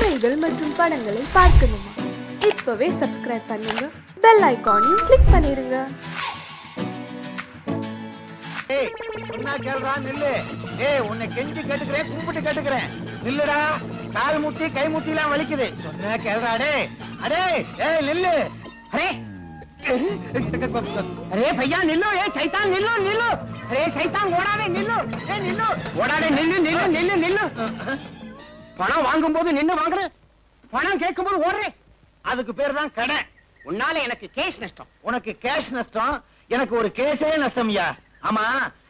கதைகள் மற்றும் படங்களை பார்க்கணுமா? இப்பவே சப்ஸ்கிரைப் பண்ணுங்க, பெல் ஐகானையும் கிளிக் பண்ணிருங்க. ஏய் சொன்னா கேளுடா, நில்லு. ஏய் உன்னை கெஞ்சி கேட்டுக்கிறேன், கும்பிட்டு கேட்டுக்கிறேன், நில்லுடா. கால் முட்டி கை முட்டி எல்லாம் வலிக்குது. சொன்னா கேளுடா. டேய் அடே ஏய் நில்லு. அரே अरे भैया निल्लो, ये शैतान निल्लो निल्लो. अरे शैतान ஓடாதே நில்லு. ஏய் நில்லு, ஓடாதே நில்லு நில்லு நில்லு நில்லு. பணம் வாங்கும்போது நின்னு வாங்குற, பணம் கேட்கும்போது ஓடுறே. அதுக்கு பேர் தான் கடை. உன்னால எனக்கு கேஷ் நஷ்டம். உனக்கு கேஷ் நஷ்டம், எனக்கு ஒரு கேஸே நஷ்டம்யா. ஆமா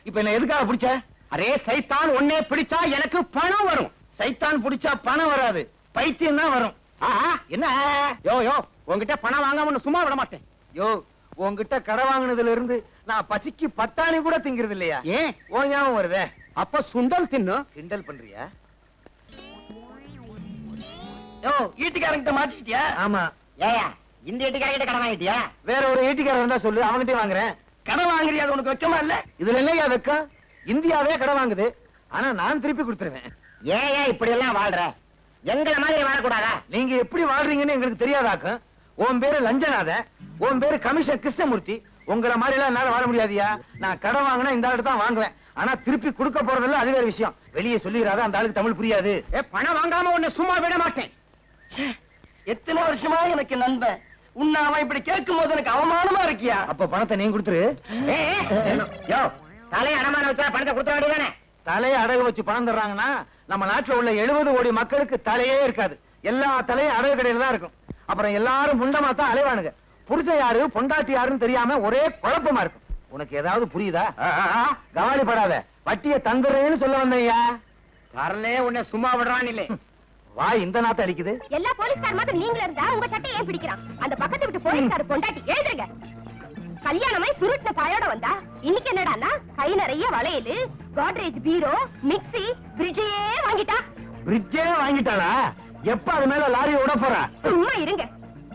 இப்ப என்ன எதுக்காக பிடிச்ச? அரே சைத்தான் உன்னை பிடிச்சா எனக்கு பணம் வரும். சைத்தான் பிடிச்சா பணம் வராது, பைத்தியம் தான் வரும். என்ன யோ யோ, உன்கிட்ட பணம் வாங்காம சும்மா விட மாட்டேன். யோ உன்கிட்ட கடை வாங்கினதுல இருந்து நான் பசிக்கு பட்டாணி கூட திங்கிறது இல்லையா? ஏன் ஓ ஞாபகம் வருதே? அப்ப சுண்டல் தின்னு கிண்டல் பண்றியா? யோ ஈட்டிக்காரங்கிட்ட மாட்டிக்கிட்டியா? ஆமா. ஏயா இந்த ஈட்டிக்காரங்கிட்ட கடை வாங்கிட்டியா? வேற ஒரு ஈட்டிக்காரர் இருந்தா சொல்லு, அவங்கிட்டே வாங்குறேன். கடை வாங்குறியா? அது உனக்கு வெக்கமா இல்ல? இதுல என்னையா வெக்கம்? இந்தியாவே கடை வாங்குது, ஆனா நான் திருப்பி கொடுத்துருவேன். ஏயா இப்படி எல்லாம் வாழ்ற? எங்களை மாதிரி வாழக்கூடாதா? நீங்க எப்படி வாழ்றீங்கன்னு எங்களுக்கு தெரியாதாக்கும். உன் பேரு லஞ்சனாத, உன் பேரு கமிஷன் கிருஷ்ணமூர்த்தி. உங்களை மாதிரி எல்லாம் என்னால வாழ முடியாதியா. நான் கடை வாங்கினா இந்த ஆளுக்கு தான் வாங்குவேன், ஆனா திருப்பி கொடுக்க போறதில்ல, அது வேற விஷயம். வெளியே சொல்லிடாத, அந்த ஆளுக்கு தமிழ் புரியாது. பணம் வாங்காம உன்னை சும்மா விட மாட்டேன். எத்தனை வருஷமா எனக்கு நண்பன், உன்னை அவன் இப்படி கேட்கும் போது எனக்கு அவமானமா இருக்கியா? அப்ப பணத்தை நீங்க கொடுத்துரு. தலையை அடமான வச்சா பணத்தை கொடுத்துட வேண்டியதானே? தலையை அடகு வச்சு பணம் தர்றாங்கன்னா நம்ம நாட்டுல உள்ள 70 கோடி மக்களுக்கு தலையே இருக்காது. எல்லா தலையும் அடகு கடையில தான் இருக்கும். அப்புறம் எல்லாரும் முண்டமா தான் அலைவானுங்க. புருஷன் யாரு பொண்டாட்டி யாருன்னு தெரியாம ஒரே குழப்பமா இருக்கும். உனக்கு ஏதாவது புரியுதா? கவலைப்படாத, வட்டியை தந்துடுறேன்னு சொல்ல வந்தையா. வரலே உன்னை சும்மா விடுறான் இல்லை. வா இந்த நாத்த அடிக்குது. எல்லா போலீஸ்கார் மாதிரி நீங்களே இருந்தா உங்க சட்டை ஏன் பிடிக்கிறான்? அந்த பக்கத்து விட்டு போலீஸ்கார் பொண்டாட்டி எழுதுங்க. கல்யாணமே சுருட்ட பாயோட வந்தா இன்னைக்கு என்னடான்னா கை நிறைய வளையல், கோட்ரேஜ் பீரோ, மிக்ஸி, ஃப்ரிட்ஜே வாங்கிட்டா. ஃப்ரிட்ஜே வாங்கிட்டாளா? எப்ப அது மேல லாரி ஓட போறா? சும்மா இருங்க,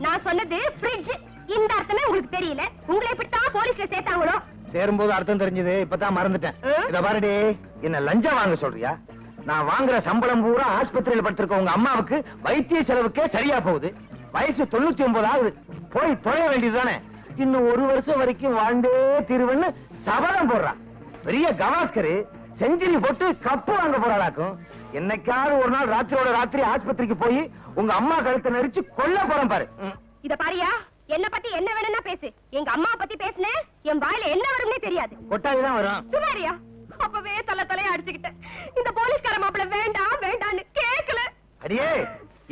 நான் சொன்னது ஃப்ரிட்ஜ். இந்த அர்த்தமே உங்களுக்கு தெரியல. உங்களை இப்படித்தான் போலீஸ்ல சேர்த்தாங்களோ? சேரும்போது அர்த்தம் தெரிஞ்சது, இப்பதான் மறந்துட்டேன். இத பாருடி, என்ன லஞ்சம் வாங்க சொல்றியா? நான் வாங்குற சம்பளம் பூரா ஆஸ்பத்திரியில படுத்திருக்க உங்க அம்மாவுக்கு வைத்திய செலவுக்கே சரியா போகுது. வயசு 99 ஆகுது. போய் தொலைய வேண்டியதுதானே? இன்னும் 1 வருஷம் வரைக்கும் வாழ்ந்தே தீர்வுன்னு சபதம் போடுறான். பெரிய கவாஸ்கரு செஞ்சுரி போட்டு கப்பு வாங்க போறாளாக்கும். என்னைக்காவது ஒரு நாள் ராத்திரியோட ராத்திரி ஆஸ்பத்திரிக்கு போய் உங்க அம்மா கழுத்தை நெரிச்சு கொல்ல போறேன் பாரு. இத பாரியா, என்ன பத்தி என்ன வேணும்னா பேசு. எங்க அம்மா பத்தி பேசுன என் வாயில என்ன வரும்னே தெரியாது. கொட்டாயிதான் வரும். சுமாரியா, அப்பவே தலைய அடிச்சுக்கிட்டேன். இந்த போலீஸ்கார மாப்பிள வேண்டாம் வேண்டான்னு கேட்கல. அடியே,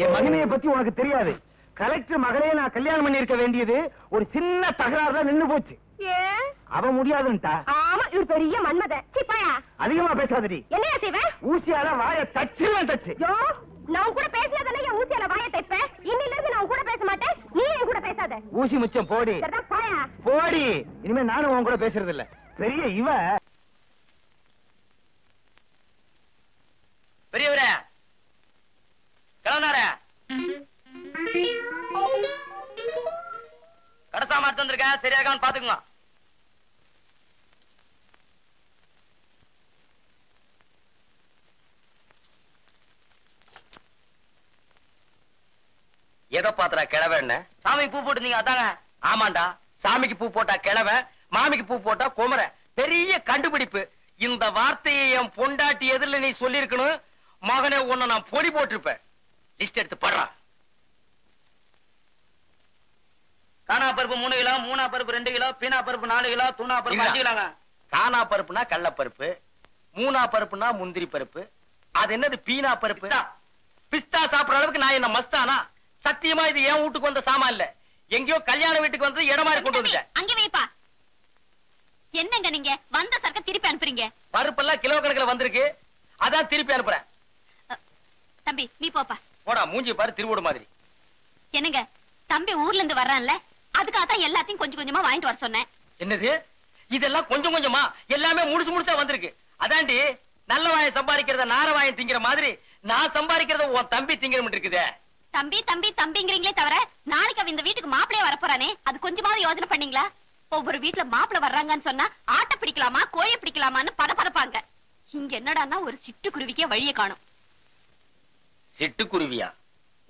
என் மகனைய பத்தி உனக்கு தெரியாது. கலெக்டர் மகளே நான் கல்யாணம் பண்ணி இருக்க வேண்டியது ஒரு சின்ன தகராறுல நின்னு போச்சு. அவ முடியாதுன்ட்டா. ஆமா, இவர் பெரிய மன்மத. சிப்பாயா அதிகமா பேசாதடி. என்னையா செய்வேன்? ஊசியால வாயை தச்சுவேன். தச்சு நான் கூட பேசினதானே ஊசியால வாயை தைப்பேன். இன்னில இருந்து நான் கூட பேச மாட்டேன், நீ என் கூட பேசாத. ஊசி மிச்சம் போடி போடி. இனிமே நானும் உன் கூட பேசுறது இல்ல. பெரிய இவ பெரியவரே கிளம்புனாரே. கடசா மாட்டு வந்திருக்கேன், சரியாகான்னு பாத்துக்குங்க. எதை பாத்துறா கிழவன்? சாமிக்கு பூ போட்டுருந்தீங்க அதாங்க? ஆமாண்டா, சாமிக்கு பூ போட்டா கிழவன், மாமிக்கு பூ போட்டா குமர. பெரிய கண்டுபிடிப்பு. இந்த வார்த்தையை என் பொண்டாட்டி எதிரில நீ சொல்லிருக்கணும். மகனே உன்னை நான் பொடி போட்டிருப்பேன். லிஸ்ட் எடுத்து படுறா. காணா பருப்பு 3 கிலோ, மூணா பருப்பு 2 கிலோ, பீனா பருப்பு 4 கிலோ, தூணா பருப்பு 5 கிலோங்க. காணா பருப்புனா கடலைப்பருப்பு, மூணா பருப்புனா முந்திரி பருப்பு. அது என்னது பீனா பருப்பு? பிஸ்தா சாப்பிடுற அளவுக்கு நான் என்ன மஸ்தானா? சத்தியமா இது என் வீட்டுக்கு வந்த சாமான் இல்ல, எங்கயோ கல்யாண வீட்டுக்கு வந்து இடம் மாதிரி கொண்டு வந்துட்டேன். அங்க வைப்பா. என்னங்க நீங்க வந்த சரக்க திருப்பி அனுப்புறீங்க? பருப்பெல்லாம் கிலோ கணக்குல வந்திருக்கு, அதான் திருப்பி அனுப்புறேன். தம்பி நீ போப்பா. போடா, மூஞ்சி பாரு திருவோடு மாதிரி. என்னங்க தம்பி ஊர்ல இருந்து வர்றான்ல, அதுக்காகத்தான் எல்லாத்தையும் கொஞ்சம் கொஞ்சமா வாங்கிட்டு வர சொன்னேன். என்னது இதெல்லாம் கொஞ்சம் கொஞ்சமா? எல்லாமே முழுசு முழுசா வந்திருக்கு. அதாண்டி நல்ல வாயை சம்பாதிக்கிறத நார வாயை திங்கிற மாதிரி நான் சம்பாதிக்கிறத உன் தம்பி திங்கிற இருக்குதே. தம்பி தம்பி தம்பிங்கிறீங்களே தவிர நாளைக்கு அவன் இந்த வீட்டுக்கு மாப்பிளைய வரப்போறானே, அது கொஞ்சமாவது யோசனை பண்ணீங்களா? ஒவ்வொரு வீட்டுல மாப்பிளை வர்றாங்கன்னு சொன்னா ஆட்டை பிடிக்கலாமா கோழி பிடிக்கலாமான்னு பதப்பாங்க. இங்க என்னடான்னா ஒரு சிட்டுக்குருவிக்கே வழியை காணும். சிட்டுக்குருவியா?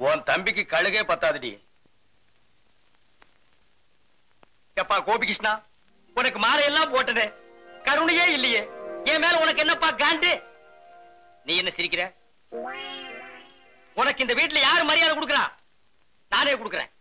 உன் தம்பிக்கு கழுகே பத்தாதுடி. எப்பா கோபிகிருஷ்ணா, உனக்கு மாலையெல்லாம் போட்டது கருணையே இல்லையே, என் மேல உனக்கு என்னப்பா காண்டு? நீ என்ன சிரிக்கிற? உனக்கு இந்த வீட்டுல யாரு மரியாதை கொடுக்கறா? நானே கொடுக்கறேன்.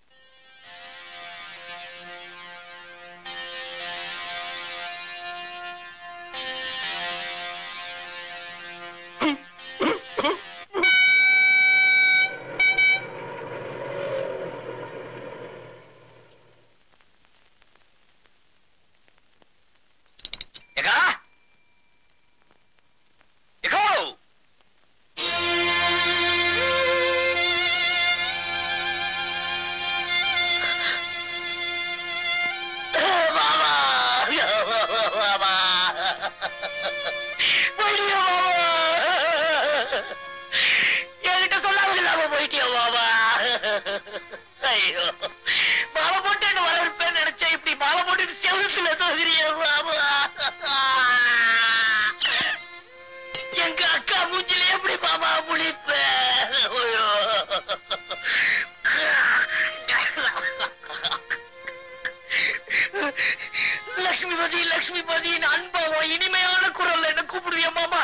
லட்சுமிபதி அன்பம் இனிமையான குரல் என்ன கூப்பிடுவிய மாமா?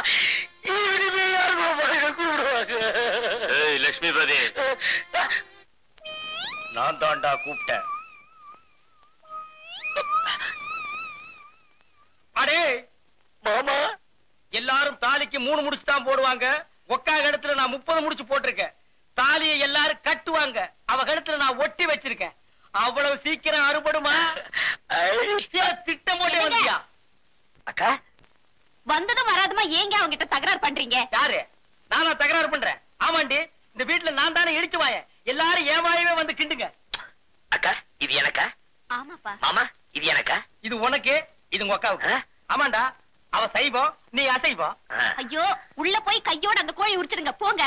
இனிமையான மாமா என்ன கூப்பிடுவாங்க. லட்சுமிபதி, நான் தாண்டா கூப்பிட்டேன். அடே மாமா, எல்லாரும் தாலிக்கு 3 முடிச்சு தான் போடுவாங்க. ஒக்கா கழுத்துல நான் 30 முடிச்சு போட்டிருக்கேன். தாலியை எல்லாரும் கட்டுவாங்க, அவ கழுத்துல நான் ஒட்டி வச்சிருக்கேன். அவ்வளவு சீக்கிரம் அறுபடுமா? திட்டம் போட்டே வந்தியா? அக்கா வந்ததும் வராதுமா ஏங்க அவங்க கிட்ட தகராறு பண்றீங்க? யாரு? நானா தகராறு பண்றேன்? ஆமாண்டி, இந்த வீட்டுல நான் தானே இடிச்சு வாயேன். எல்லாரும் ஏவாயவே வந்து கிண்டுங்க. அக்கா இது எனக்கா? ஆமாப்பா. மாமா இது எனக்கா? இது உனக்கு, இது உங்க அக்காவுக்கு. ஆமாண்டா, அவ சைவம், நீ அசைவம். ஐயோ, உள்ள போய் கையோட அந்த கோழி உரிச்சிடுங்க போங்க.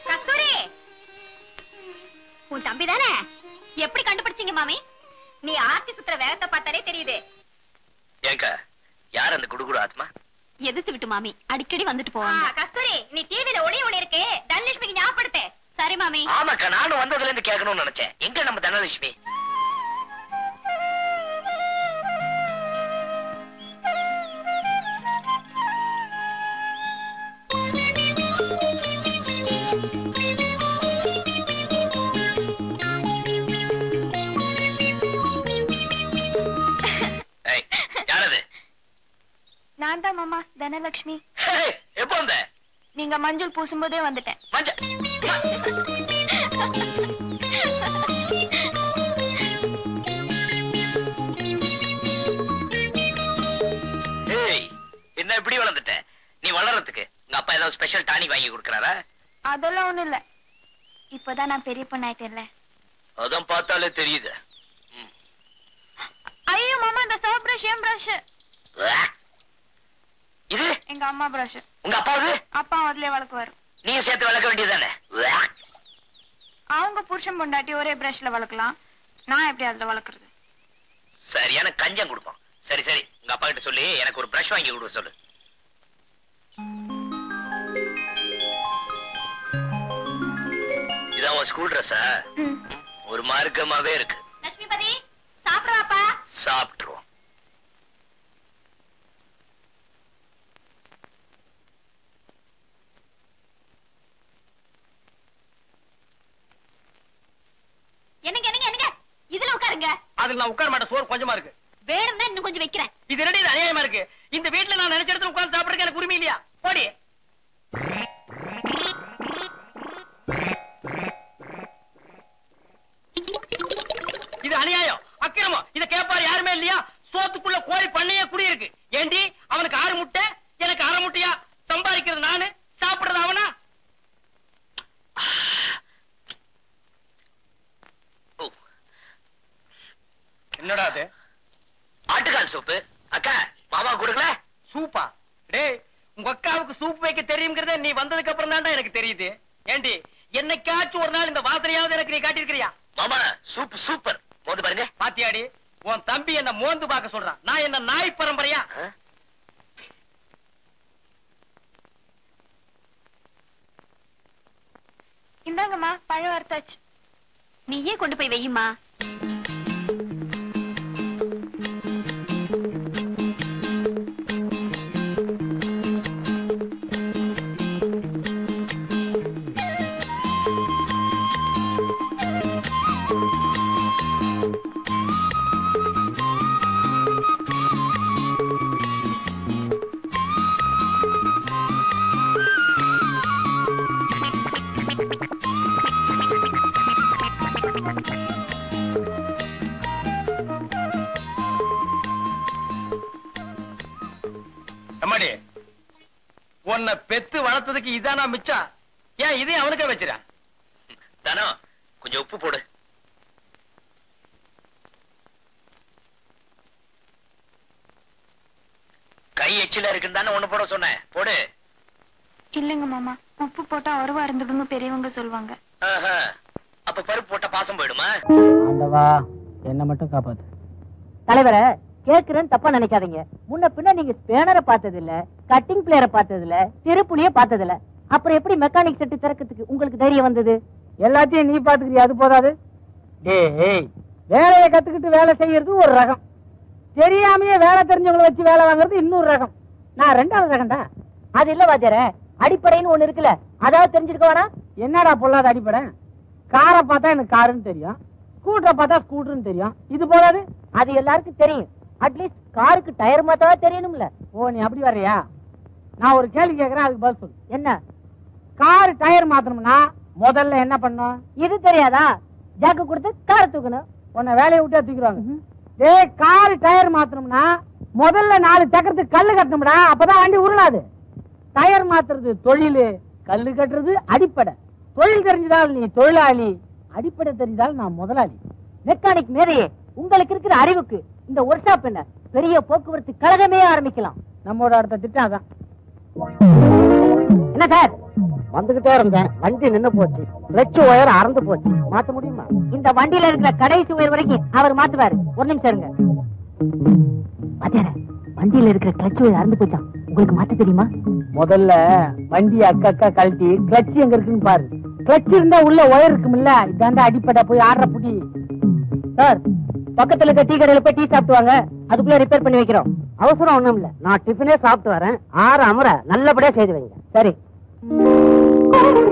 கஸ்தூரி, உன் தம்பி தானே? எப்படி கண்டுபிடிச்சீங்க மாமி? நீ ஆர்த்தி சுத்துற வேகத்தை பார்த்தாலே தெரியுது. ஏங்கா, யார் அந்த குடுகுடு ஆத்மா? எதிர்த்து விட்டு மாமி அடிக்கடி வந்துட்டு போவாங்க. கஸ்தூரி, நீ டிவில ஒளி இருக்கு, தனலட்சுமிக்கு ஞாபகப்படுத்து. சரி மாமி. ஆமாக்கா, நானும் வந்ததுல இருந்து கேட்கணும்னு நினைச்சேன். எங்க நம்ம தனலட்சுமி? யாரது? நான் தான் மாமா, தனலட்சுமி. எப்போ வந்த? நீங்க மஞ்சள் பூசும்போதே வந்துட்டேன். என்ன இப்படி வளர்ந்துட்ட? நீ வளர்றதுக்கு உங்க அப்பா ஏதாவது ஸ்பெஷல் டானிக் வாங்கி கொடுக்கறாரா? அதெல்லாம் ஒண்ணும் இல்ல, இப்பதான் நான் பெரிய பொண்ணாயிட்டேன்ல. அதான் பார்த்தாலே தெரியுது. ஐயோ மாமா, இந்த சோப் பிரஷ் ஏன் பிரஷ்? இது எங்க அம்மா பிரஷ். உங்க அப்பாவது? அப்பா அதுலயே வளர்க்குவாரு. நீங்க சேர்த்து வளர்க்க வேண்டியதுதானே? அவங்க புருஷன் பொண்டாட்டி ஒரே பிரஷ்ல வளர்க்கலாம், நான் எப்படி அதுல வளர்க்கறது? சரியான கஞ்சம் கொடுப்போம். சரி சரி, உங்க அப்பா கிட்ட சொல்லி எனக்கு ஒரு பிரஷ் வாங்கி கொடுக்க சொல்லு. இதான் உன் ஸ்கூல் ட்ரெஸ்ஸா? ஒரு மார்க்கமாவே இருக்கு. லட்சுமிபதி, சாப்பிடுவாப்பா? சாப்பிட்டுருவோம். என்னங்க என்னங்க என்னங்க, இதுல உட்காருங்க. அதுல நான் உட்கார மாட்டேன், சோறு கொஞ்சமா இருக்கு. வேணும்னா இன்னும் கொஞ்சம் வைக்கிறேன். இது என்னடி இது அநியாயமா இருக்கு? இந்த வீட்டுல நான் நினைச்ச இடத்துல உட்கார்ந்து சாப்பிடுறதுக்கு எனக்கு உரிமை இல்லையா? போடி. இது அநியாயம், அக்கிரமம். இத கேட்பாரு யாருமே இல்லையா? சோத்துக்குள்ள கோழி பண்ணையே குடி இருக்கு. ஏண்டி, அவனுக்கு 6 முட்டை, எனக்கு 1/2 முட்டையா? சம்பாதிக்கிறது நானு, சாப்பிடுறது அவனா? என்னடா அது? ஆட்டுக்கால் சூப்பு. அக்கா, மாமா கொடுக்கல? சூப்பா? டேய், உங்க அக்காவுக்கு சூப் வைக்க தெரியுங்கிறத நீ வந்ததுக்கு அப்புறம் தான்டா எனக்கு தெரியுது. ஏண்டி, என்னைக்காச்சும் ஒரு நாள் இந்த வாசனையாவது எனக்கு நீ காட்டியிருக்கிறியா? மாமா சூப் சூப்பர். போது பாருங்க. பாத்தியாடி, உன் தம்பி என்ன மோந்து பார்க்க சொல்றான். நான் என்ன நாய் பரம்பரையா? இந்தாங்கம்மா பழம் வறுத்தாச்சு. நீயே கொண்டு போய் வையுமா. உன்னை பெத்து வளர்த்ததுக்கு இதானா மிச்சா? ஏன் இதையும் அவனுக்கே வச்சிரா? தானோ கொஞ்சம் உப்பு போடு. கை எச்சில இருக்குன்னு தானே ஒண்ணு போட சொன்னேன், போடு. இல்லங்க மாமா, உப்பு போட்டா அருவா இருந்துடும் பெரியவங்க சொல்லுவாங்க. அப்ப பருப்பு போட்டா பாசம் போயிடுமா? ஆண்டவா என்ன மட்டும் காப்பாத்து. தலைவரை கேக்குறேன்னு தப்பா நினைக்காதீங்க. முன்ன பின்ன நீங்க ஸ்பேனரை பார்த்தது இல்ல, கட்டிங் பிளேயரை பார்த்தது இல்ல, திருப்புளிய பார்த்தது இல்ல. அப்புறம் எப்படி மெக்கானிக் செட்டு திறக்கிறதுக்கு உங்களுக்கு தைரியம் வந்தது? எல்லாத்தையும் நீ பாத்துக்கிறியா? அது போதாது. டேய், வேலையை கத்துக்கிட்டு வேலை செய்யறது ஒரு ரகம், தெரியாமையே வேலை தெரிஞ்சவங்களை வச்சு வேலை வாங்குறது இன்னொரு ரகம். நான் ரெண்டாவது ரகம்டா. அது இல்ல வாத்தியாரே, அடிப்படைன்னு ஒண்ணு இருக்குல்ல, அதாவது தெரிஞ்சிருக்க வேணா. என்னடா பொல்லாத அடிப்படை? காரை பார்த்தா எனக்கு காருன்னு தெரியும், ஸ்கூட்டரை பார்த்தா ஸ்கூட்டர்னு தெரியும். இது போதாது? அது எல்லாருக்கும் தெரியும். அட்லீஸ்ட் காருக்கு டயர் மாத்தவா தெரியணும்ல. ஓ, நீ அப்படி வர்றியா? நான் ஒரு கேள்வி கேட்கறேன், அதுக்கு பதில் சொல்லு. என்ன? கார் டயர் மாத்தணும்னா முதல்ல என்ன பண்ணும்? இது தெரியாதா? ஜாக்கு கொடுத்து காரை தூக்கணும். உன்னை வேலையை விட்டு தூக்கிடுவாங்க. டேய், கார் டயர் மாத்தணும்னா முதல்ல 4 சக்கரத்துக்கு கல்லு கட்டணும்டா, அப்பதான் வண்டி உருளாது. டயர் மாத்துறது தொழில், கல்லு கட்டுறது அடிப்படை. தொழில் தெரிஞ்சதால் நீ தொழிலாளி, அடிப்படை தெரிஞ்சால் நான் முதலாளி. மெக்கானிக் மேதையே, உங்களுக்கு இருக்கிற அறிவுக்கு இந்த ஒர்க் ஷாப் என்ன பெரிய போக்குவரத்து கழகமே ஆரம்பிக்கலாம். நம்மோட அடுத்த திட்டம் அதான். என்ன சார்? வந்துகிட்டே இருந்தேன், வண்டி நின்னு போச்சு, கிளட்ச் ஒயர் அறந்து போச்சு. மாத்த முடியுமா? இந்த வண்டியில இருக்கிற கடைசி ஒயர் வரைக்கும் அவர் மாத்துவாரு. ஒரு நிமிஷம் இருங்க. வண்டியில இருக்கிற கிளட்ச் ஒயர் அறந்து போச்சா? உங்களுக்கு மாத்த தெரியுமா? முதல்ல வண்டி அக்கா கழட்டி கிளட்ச் எங்க இருக்குன்னு பாரு. கிளட்ச் இருந்தா உள்ள ஒயர் இருக்கும்ல, இதாண்டா அடிப்படை. போய் ஆடுற புடி. சார், பக்கத்துல இருக்க டீ கடையில போய் டீ சாப்பிட்டு வாங்க, அதுக்குள்ள ரிப்பேர் பண்ணி வைக்கிறோம். அவசரம் ஒண்ணும் இல்ல, நான் டிஃபனே சாப்பிட்டு வரேன். 6 அமர நல்லபடியா செய்து வைங்க. சரி.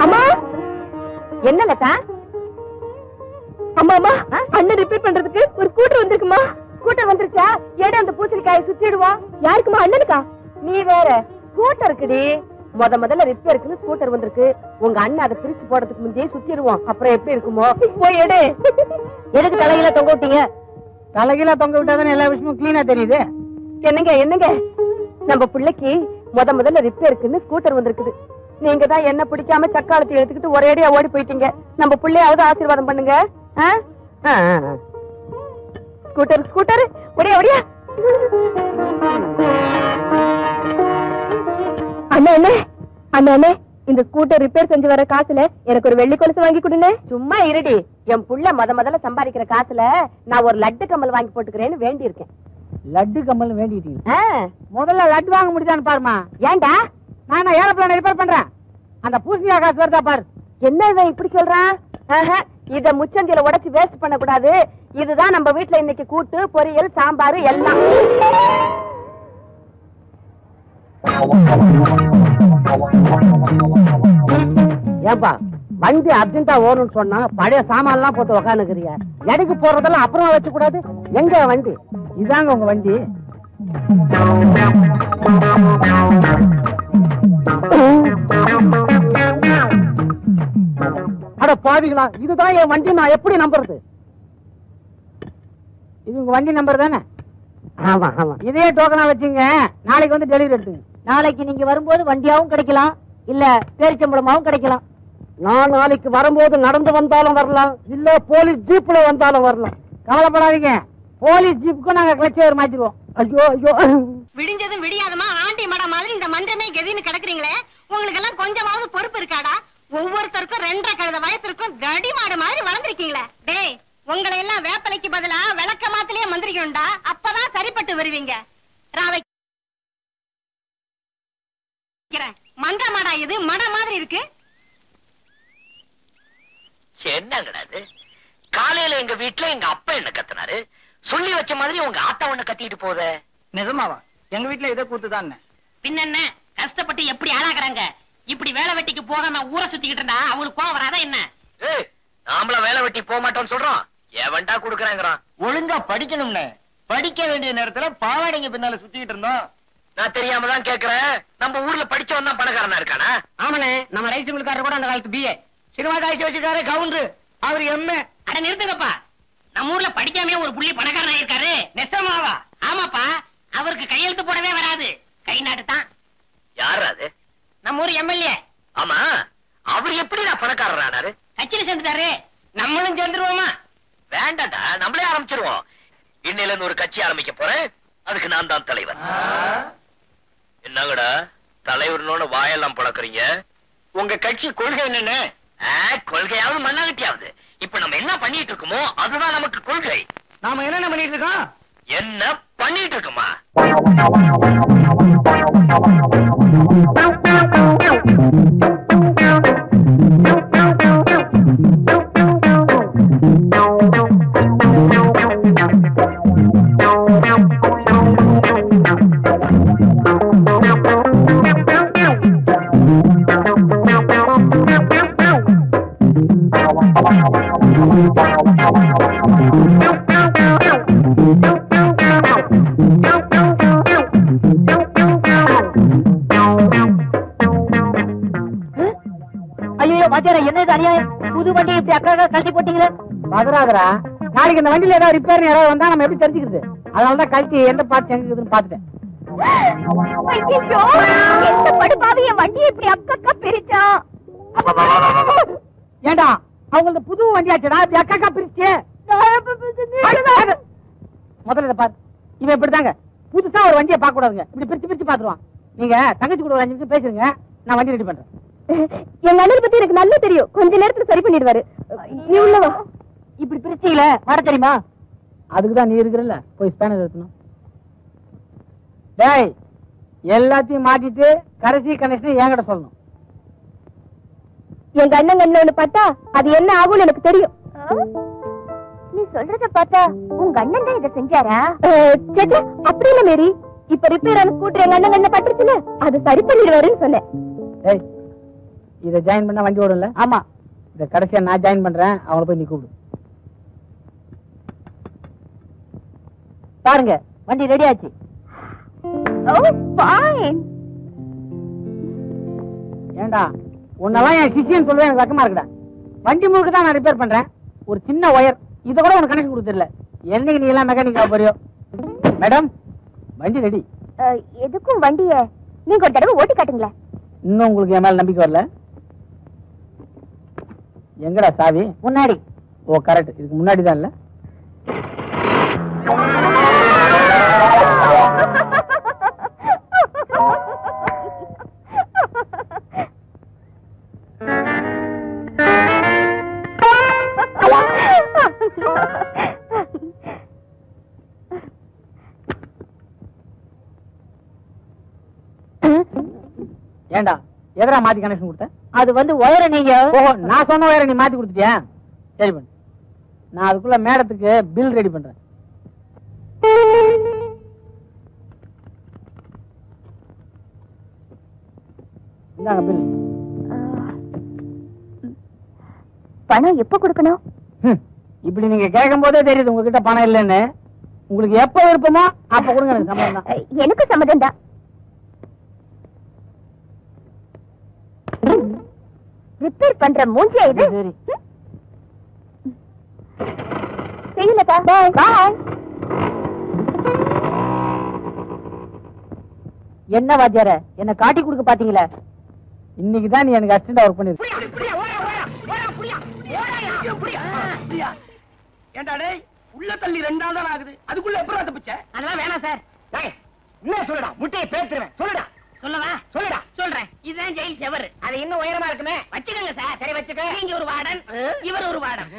அம்மா, என்ன லதா? அம்மா, அண்ணன் ரிப்பேர் பண்றதுக்கு ஒரு ஸ்கூட்டர் வந்திருக்குமா? ஸ்கூட்டர் வந்துருச்சா? ஏடா அந்த பூசணிக்காயை சுத்திடுவோம். யாருக்குமா? அண்ணனுக்கா? நீ வேற, ஸ்கூட்டருக்குடி. முதல்ல ரிப்பேருக்குன்னு ஸ்கூட்டர் வந்திருக்கு. உங்க அண்ணன் அதை பிரிச்சு போடுறதுக்கு முந்தையே சுத்திடுவோம். அப்புறம் எப்படி இருக்குமோ? போய் எடு. எதுக்கு தலையில தொங்க விட்டீங்க? தலையில தொங்க விட்டாதானே எல்லா விஷயமும் கிளீனா தெரியுது. என்னங்க நம்ம பிள்ளைக்கு முதல்ல ரிப்பேருக்குன்னு ஸ்கூட்டர் வந்திருக்குது. நீங்க தான் என்ன பிடிக்காம சக்காலத்தை எடுத்துக்கிட்டு ஒரேடியா ஓடி போயிட்டீங்க. நம்ம பிள்ளையாவது ஆசீர்வாதம் பண்ணுங்க. ஸ்கூட்டர் ஒடியா. அண்ணே, இந்த ஸ்கூட்டர் ரிப்பேர் செஞ்சு வர காசுல எனக்கு ஒரு வெள்ளி கொலுசு வாங்கி கொடுங்க. சும்மா இருடி. என் புள்ள முதல்ல சம்பாதிக்கிற காசுல நான் ஒரு லட்டு கம்மல் வாங்கி போட்டுக்கிறேன்னு வேண்டி இருக்கேன். லட்டு கம்மல் வேண்டிட்டீங்க? முதல்ல லட்டு வாங்க முடியுதான்னு பாருமா. ஏண்டா? நான் ஏரோப்ளேன் ரிப்பேர் பண்றேன். அந்த பூசணியா காசு வருதா பாரு. என்ன இவன் இப்படி சொல்றான்? இத முச்சந்தில உடைச்சு வேஸ்ட் பண்ண கூடாது. இதுதான் நம்ம வீட்டுல இன்னைக்கு கூட்டு, பொரியல், சாம்பார் எல்லாம். ஏன்பா வண்டி அர்ஜென்டா ஓடணும்னு சொன்னா பழைய சாமான் எல்லாம் போட்டு உக்காந்துக்கிறிய. எடைக்கு போறதெல்லாம் அப்புறமா வச்சு கூடாது. எங்க வண்டி? இதாங்க உங்க வண்டி. அட பாவிகளா, இதுதான் என் வண்டி. நான் எப்படி நம்புறது? இது உங்க வண்டி நம்பர் தானே? ஆமா. இதே டோக்கனா வச்சுங்க, நாளைக்கு வந்து டெலிவரி எடுத்துங்க. நாளைக்கு நீங்க வரும்போது வண்டியாவும் கிடைக்கலாம், இல்ல பேரிச்சம்பளமாவும் கிடைக்கலாம். நான் நாளைக்கு வரும்போது நடந்து வந்தாலும் வரலாம், இல்ல போலீஸ் ஜீப்ல வந்தாலும் வரலாம். கவலைப்படாதீங்க, போலீஸ் ஜீப்புக்கும் நாங்க கிளட்ச் ஒயர் மாத்திடுவோம். ஐயோ, விடிஞ்சதும் விடியாதமா ஆண்டி மட மாதிரி இந்த மன்றமே கெதின்னு கிடக்குறீங்களே, உங்களுக்கு எல்லாம் கொஞ்சமாவது பொறுப்பு இருக்காடா? ஒவ்வொருத்தருக்கும் 2.5 கழுத வயசுக்கும் தடி மாடு மாதிரி வளர்ந்துருக்கீங்களே. டேய், உங்களை எல்லாம் வேப்பலைக்கு பதிலா விளக்க மாத்திலேயே மந்திரிக்கணும்டா. அப்பதான் சரிப்பட்டு வருவீங்க. மந்திரமாடா இது மட மாதிரி இருக்கு. என்னங்கடா இது? காலையில எங்க வீட்டுல எங்க அப்பா என்ன கத்துனாரு, சொல்லி வச்ச மாதிரி உங்க ஆத்தா ஒண்ணு கத்திட்டு போத. நிஜமாவா? எங்க வீட்டுல இதை கூத்துதான். பின்ன கஷ்டப்பட்டு எப்படி ஆளாக்குறாங்க. இப்படி வேலை வெட்டிக்கு போகாம ஊரை சுத்திக்கிட்டு இருந்தா அவங்களுக்கு கோவம் வராதா என்ன? நாமள வேலை வெட்டி போக மாட்டோம்னு சொல்றோம், எவன்டா குடுக்கறாங்கறான். ஒழுங்கா படிக்கணும்னு படிக்க வேண்டிய நேரத்துல பாவாடைங்க பின்னால சுத்திக்கிட்டு இருந்தோம். நான் தெரியாம தான் கேக்குறேன். நம்ம ஊர்ல படிச்சவன் தான் பணக்காரனா இருக்கானா? ஆமாண்ணே, நம்ம ரைஸ் மில்காரர் கூட அந்த காலத்து பிஏ. சினிமா காய்ச்சி வச்சிருக்காரு கவுண்டர், அவர் எம்ஏ. அட நிறுத்துங்கப்பா, நம்ம ஊர்ல படிக்காம ஒரு புள்ளி பணக்காரனா இருக்காரு. நெசமாவா? ஆமாப்பா, அவருக்கு கையெழுத்து போடவே வராது, கை நாட்டு தான். யாரு அது? நம்ம ஊர் எம்எல்ஏ. ஆமா, அவர் எப்படி நான் பணக்காரர் ஆனாரு? கட்சியில சேர்ந்துட்டாரு. நம்மளும் சேர்ந்துருவோமா? வேண்டாடா, நம்மளே ஆரம்பிச்சிருவோம். இன்னையில இருந்து ஒரு கட்சி ஆரம்பிக்க போறேன், அதுக்கு நான் தான் தலைவர். என்னங்கடா தலைவர்னு வாயெல்லாம் பழக்கிறீங்க? உங்க கட்சி கொள்கை என்னன்னு? கொள்கையாவது மண்ணாகட்டியாவது. இப்ப நம்ம என்ன பண்ணிட்டு இருக்கோமோ அதுதான் நமக்கு கொள்கை. நாம என்ன பண்ணிட்டு இருக்கோம்? என்ன பண்ணிட்டு இருக்கோமா? புது வண்டி இப்படி அக்கா கழட்டி போட்டீங்களே? மதுராதரா, நாளைக்கு இந்த வண்டியில ஏதாவது ரிப்பேர் யாராவது வந்தா நம்ம எப்படி தெரிஞ்சுக்கிறது? அதனாலதான் கழட்டி எந்த பார்த்து எங்க இருக்குதுன்னு பாத்துட்டேன். வண்டியை இப்படி அக்கா பிரிச்சா. ஏண்டா அவங்களது புது வண்டியாச்சடா, இப்படி அக்கா பிரிச்சு. முதல்ல பாரு, இவன் இப்படிதாங்க புதுசா ஒரு வண்டியை பார்க்க கூடாதுங்க, இப்படி பிரிச்சு பிரிச்சு பாத்துருவான். நீங்க தங்கச்சி கூட ஒரு 5 நிமிஷம் பேசுறீங்க, நான் வண்டி ரெடி பண்றேன். எங்க அண்ணன் பத்தி எனக்கு நல்லா தெரியும், கொஞ்ச நேரத்துல சரி பண்ணிடுவாரு. நீ உள்ளவா. இப்படி பிரிச்சீங்களே, வர தெரியுமா? அதுக்குதான் நீ இருக்கிறல்ல, போய் ஸ்பேனர் எடுக்கணும். டேய், எல்லாத்தையும் மாட்டிட்டு கடைசி கனெக்ஷன் என்கிட்ட சொல்லணும். எங்க அண்ணன் ஒண்ணு பார்த்தா அது என்ன ஆகும்னு எனக்கு தெரியும். நீ சொல்றத பார்த்தா உங்க அண்ணன் தான் இதை செஞ்சாரா? அப்படி இல்ல மேரி, இப்ப ரிப்பேர் ஆன ஸ்கூட்டர் எங்க அண்ணன் என்ன பட்டுச்சுல, அது சரி பண்ணிடுவாருன்னு சொன்னேன். டேய், இத ஜாயின் பண்ணா வண்டி ஓடும்ல? ஆமா. இத கடைசியா நான் ஜாயின் பண்றேன், அவங்கள போய் நீ கூப்பிடு. பாருங்க, வண்டி ரெடி ஆச்சு. ஏண்டா உன்னெல்லாம் என் சிஷியன்னு சொல்லுவேன், எனக்கு வெக்கமா இருக்குடா. வண்டி முழுக்க தான் நான் ரிப்பேர் பண்றேன், ஒரு சின்ன ஒயர் இத கூட உனக்கு கனெக்ஷன் கொடுத்துடல. என்னைக்கு நீ எல்லாம் மெக்கானிக்கா போறியோ? மேடம், வண்டி ரெடி. எதுக்கும் வண்டிய நீங்க ஒரு தடவை ஓட்டி காட்டுங்களேன். இன்னும் உங்களுக்கு என் மேல நம்பிக்கை வரல? எங்கடா சாவி? முன்னாடி. ஓ கரெக்ட், இதுக்கு முன்னாடி தான் இல்ல? ஏண்டா எதரா மாத்தி கனெக்ஷன் கொடுத்த? அது வந்து ஒயரை நீங்க. ஓஹோ, நான் சொன்ன ஒயரை நீ மாத்தி கொடுத்துட்டியா? சரி பண்ணு, நான் அதுக்குள்ள மேடத்துக்கு பில் ரெடி பண்றேன். இந்தாங்க பில். பணம் எப்ப கொடுக்கணும்? இப்படி நீங்க கேட்கும் போதே தெரியுது உங்ககிட்ட பணம் இல்லைன்னு. உங்களுக்கு எப்ப விருப்பமோ அப்ப கொடுங்க, எனக்கு சம்மதம் தான். எனக்கு சம்மதம் தான். ரிப்பேர் பண்ற மூஞ்சியா இது? சரி. செய்யலப்பா, பாய் பாய். என்ன வாத்தியார, என்ன காட்டி கொடுக்க பாத்தீங்களா? இன்னைக்கு தான் நீ எனக்கு அசிஸ்டண்டா ஒர்க் பண்ணிருக்க. ஏண்டா டேய், உள்ள தள்ளி 2 நாள் தான் ஆகுது, அதுக்குள்ள எப்பறம் தப்பிச்ச? அதெல்லாம் வேணாம் சார். என்ன சொல்லுடா, முட்டையை பேத்துறேன். சொல்லுடா. சொல்லவா? சொல்லுடா. சொல்றேன். இதுதான் ஜெயில் செவர். அது இன்னும் உயரமா இருக்குமே. வச்சுக்கோங்க சார். சரி வச்சுக்க. நீங்க ஒரு வார்டன், இவர் ஒரு வார்டன்.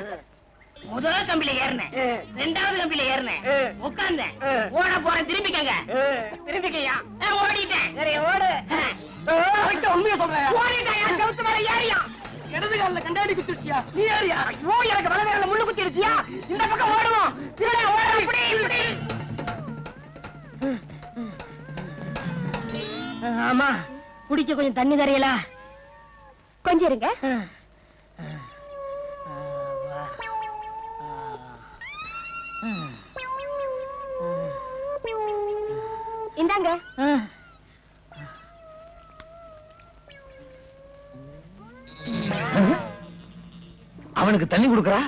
முதல் கம்பியில ஏறினேன், ரெண்டாவது கம்பியில ஏறினேன், உட்கார்ந்தேன், ஓட போறேன், திரும்பிக்கங்க. திரும்பிக்கையா? ஓடிட்டேன். சரி ஓடு. உண்மையை சொல்றேன். ஓடிட்டாயா? கவுத்து மேல ஏறியா? இடது கால கண்டாடி குத்திருச்சியா? நீ ஏறியா? ஐயோ, எனக்கு வலது கால முள்ளு குத்திருச்சியா? இந்த பக்கம் ஓடுவோம். திருட ஓட. இப்படி இப்படி. ஆமா, குடிக்க கொஞ்சம் தண்ணி தரையலா? கொஞ்சம் இருங்க. இந்தாங்க. அவனுக்கு தண்ணி கொடுக்கறா?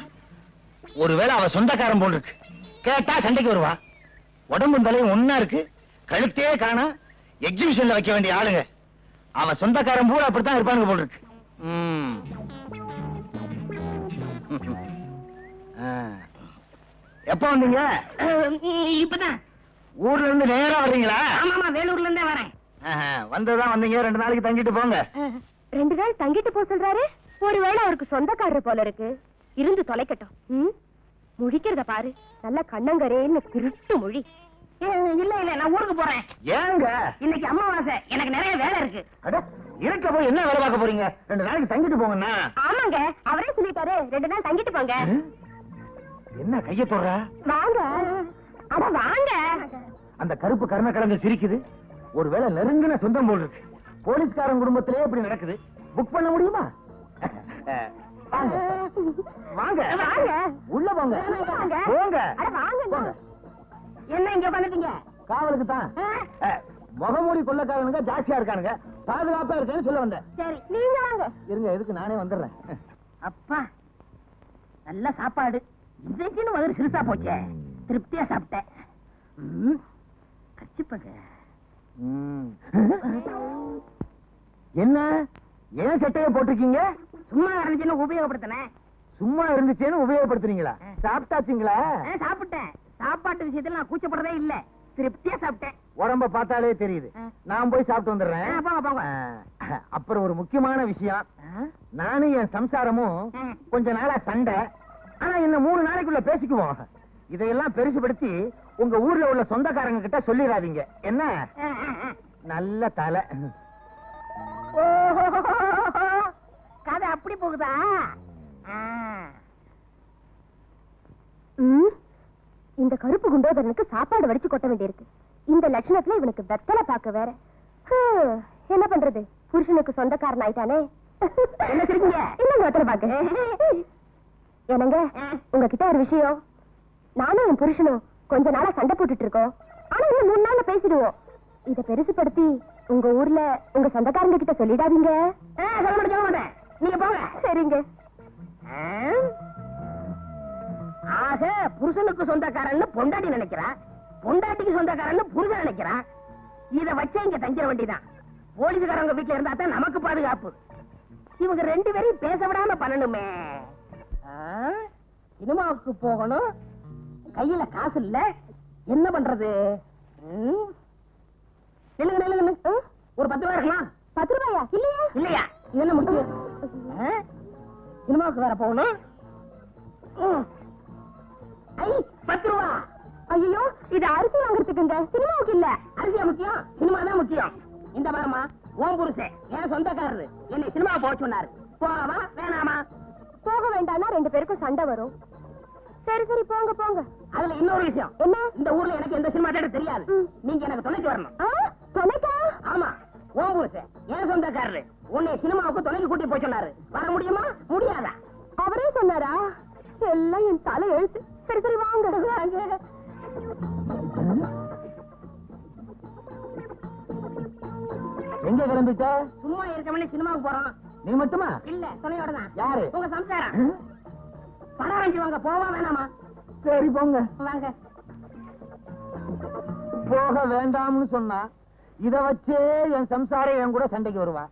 ஒருவேளை அவ சொந்தக்காரன் போல் இருக்கு. கேட்டா சண்டைக்கு வருவா. உடம்பு தலையும் ஒன்னா இருக்கு, கழுத்தே காணா. எக்ஸிபிஷன்ல வைக்க வேண்டிய ஆளுங்க. அவன் சொந்தக்காரன் பூரா அப்படித்தான் இருப்பானுங்க போல் இருக்கு. எப்ப வந்தீங்க? இப்பதான். ஊர்ல இருந்து நேரா வர்றீங்களா? ஆமாமா, வேலூர்ல இருந்தே வரேன். வந்ததான் வந்தீங்க. 2 நாளைக்கு தங்கிட்டு போங்க. 2 நாள் தங்கிட்டு போ சொல்றாரு. ஒருவேளை அவருக்கு சொந்தக்காரர் போல இருக்கு. இருந்து தொலைக்கட்டும். முழிக்கிறத பாரு, நல்ல கண்ணங்கரேன்னு திருட்டு மொழி. இல்ல இல்ல, நான் ஊருக்கு போறேன். ஏங்க? இன்னைக்கு அமாவாசை, எனக்கு நிறைய வேலை இருக்கு. இருக்க போய் என்ன வேலை பார்க்க போறீங்க? 2 நாளைக்கு தங்கிட்டு போங்கண்ணா. ஆமாங்க, அவரே சொல்லிட்டாரு 2 நாள் தங்கிட்டு போங்க. என்ன கைய போடுற? வாங்க. அட வாங்க. அந்த கருப்பு கர்ண கலந்து சிரிக்குது. ஒருவேளை நெருங்கின சொந்தம் போல் இருக்கு. போலீஸ்காரன் குடும்பத்திலே இப்படி நடக்குது. புக் பண்ண முடியுமா? வாங்க வாங்க வாங்க. உள்ள போங்க. வாங்க. போங்க. அட வாங்க. என்ன இங்க வந்துட்டீங்க? காவலுக்கு தான். முகமூடி கொள்ளக்காரனுங்க ஜாஸ்தியா இருக்கானுங்க. பாதுகாப்பா இருக்கேன்னு சொல்ல வந்தேன். சரி, நீங்க வாங்க. இருங்க, எதுக்கு நானே வந்துடுறேன். அப்பா, நல்ல சாப்பாடு. இதுக்குன்னு வயிறு சிறுசா போச்சே. திருப்தியா சாப்பிட்டேன். கச்சிப்பங்க. என்ன ஏன் சட்டையை போட்டிருக்கீங்க? சும்மா இருந்துச்சுன்னு உபயோகப்படுத்தினேன். சும்மா இருந்துச்சேன்னு உபயோகப்படுத்துறீங்களா? சாப்பிட்டாச்சுங்களா? சாப்பிட்டேன். சாப்பாட்டு விஷயத்துல நான் கூச்சப்படுறதே இல்ல. திருப்தியா சாப்பிட்டேன். உடம்ப பார்த்தாலே தெரியுது. நான் போய் சாப்பிட்டு வந்துடுறேன். போங்க போங்க. அப்புறம் ஒரு முக்கியமான விஷயம். நானும் என் சம்சாரமும் கொஞ்ச நாளா சண்டை. ஆனா இன்னும் 3 நாளைக்குள்ள பேசிக்குவோம். இதையெல்லாம் பெருசுபடுத்தி உங்க ஊர்ல உள்ள சொந்தக்காரங்க கிட்ட சொல்லிடாதீங்க. என்ன? நல்ல தலை. கதை அப்படி போகுதா? இந்த கருப்பு குண்டோதரனுக்கு சாப்பாடு வடிச்சு கொட்ட வேண்டியிருக்கு. இந்த லட்சணத்துல இவனுக்கு வெத்தலை பாக்க வேற. என்ன பண்றது? புருஷனுக்கு சொந்தக்காரன் ஆயிட்டானே. என்ன சிரிக்கீங்க? இன்னும் வெத்தலை பாக்க. என்னங்க, உங்ககிட்ட ஒரு விஷயம். நானும் என் புருஷனும் கொஞ்ச நாளா சண்டை போட்டுட்டு இருக்கோம். ஆனா இன்னும் 3 நாள்ல பேசிடுவோம். இத பெருசுபடுத்தி உங்க ஊர்ல உங்க சொந்தக்காரங்க கிட்ட சொல்லிடாதீங்க. சொல்ல மாட்டேன். நீங்க போங்க. சரிங்க. ஆக புருஷனுக்கு சொந்தக்காரன்னு பொண்டாட்டி நினைக்கிறா, பொண்டாட்டிக்கு சொந்தக்காரன்னு புருஷன் நினைக்கிறான். இத வச்சே இங்க தங்கிட வேண்டியதான். போலீஸ்காரங்க வீட்டுல இருந்தா தான் நமக்கு பாதுகாப்பு. இவங்க 2 பேரையும் பேச விடாம பண்ணணுமே. சினிமாவுக்கு போகணும், கையில காசு இல்ல, என்ன பண்றது? ஒரு 10 ரூபாய் இருக்கலாம். 10 ரூபாயா? இல்லையா? இல்லையா? இது என்ன முடிச்சு? சினிமாவுக்கு வேற போகணும். 10 ரூபா. ஐயோ, இது அரிசி வாங்குறதுக்குங்க, சினிமாவுக்கு இல்ல. அரிசியா முக்கியம்? சினிமா தான் முக்கியம். இந்த பாருமா, உன் புருஷன் என் சொந்தக்காரரு என்னை சினிமா போக சொன்னாரு. போவா வேணாமா? போக வேண்டாம்னா 2 பேருக்கும் சண்டை வரும். சரி சரி, போங்க போங்க. அதுல இன்னொரு விஷயம். என்ன? இந்த ஊர்ல எனக்கு எந்த சினிமா தேட தெரியாது. நீங்க எனக்கு துணைக்கு வரணும். துணைக்கா? ஆமா, உன் புருஷன் என் சொந்தக்காரரு உன்னை சினிமாவுக்கு துணைக்கு கூட்டி போய் சொன்னாரு. வர முடியுமா முடியாதா? அவரே சொன்னாரா? எல்லாம் என் தலை எழுத்து. சரி சரி, வாங்க வாங்க. எங்க கிளம்பிட்ட? சும்மா இருக்கவனே சினிமாவுக்கு போறோம். நீ மட்டுமா? இல்ல, துணையோட தான். யாரு? உங்க சம்சாரம். பணம் வாங்கி வாங்க. போவா வேணாமா? சரி போங்க. வாங்க. போக வேண்டாம்னு சொன்னா இத வச்சே என் சம்சாரம் என் கூட சண்டைக்கு வருவா.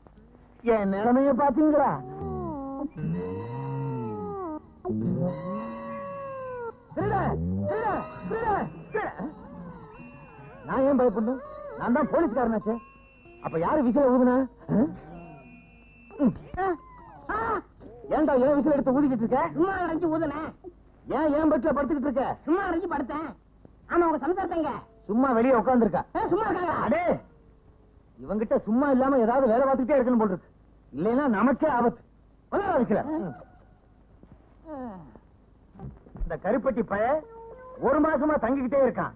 என் நிலைமைய பாத்தீங்களா? நான் ஏன் பயப்படணும்? நான் தான் போலீஸ்காரனாச்சே. அப்ப யாரு விசில ஊதுனா? ஏன்டா ஏன் விசில் எடுத்து ஊதிக்கிட்டு இருக்க? சும்மா அடைஞ்சு ஊதுனேன். ஏன் பெட்ல படுத்துக்கிட்டு இருக்க? சும்மா அடங்கி படுத்தேன். ஆமா உங்க சம்சாரத்தங்க சும்மா வெளியே உட்கார்ந்துருக்கா. சும்மா இருக்காங்க. அடே இவங்கிட்ட சும்மா இல்லாம ஏதாவது வேலை பார்த்துக்கிட்டே இருக்கணும் போல் இருக்கு. இல்லைன்னா நமக்கே ஆபத்து. இந்த கருப்பட்டி பய ஒரு மாசமா தங்கிக்கிட்டே இருக்கான்.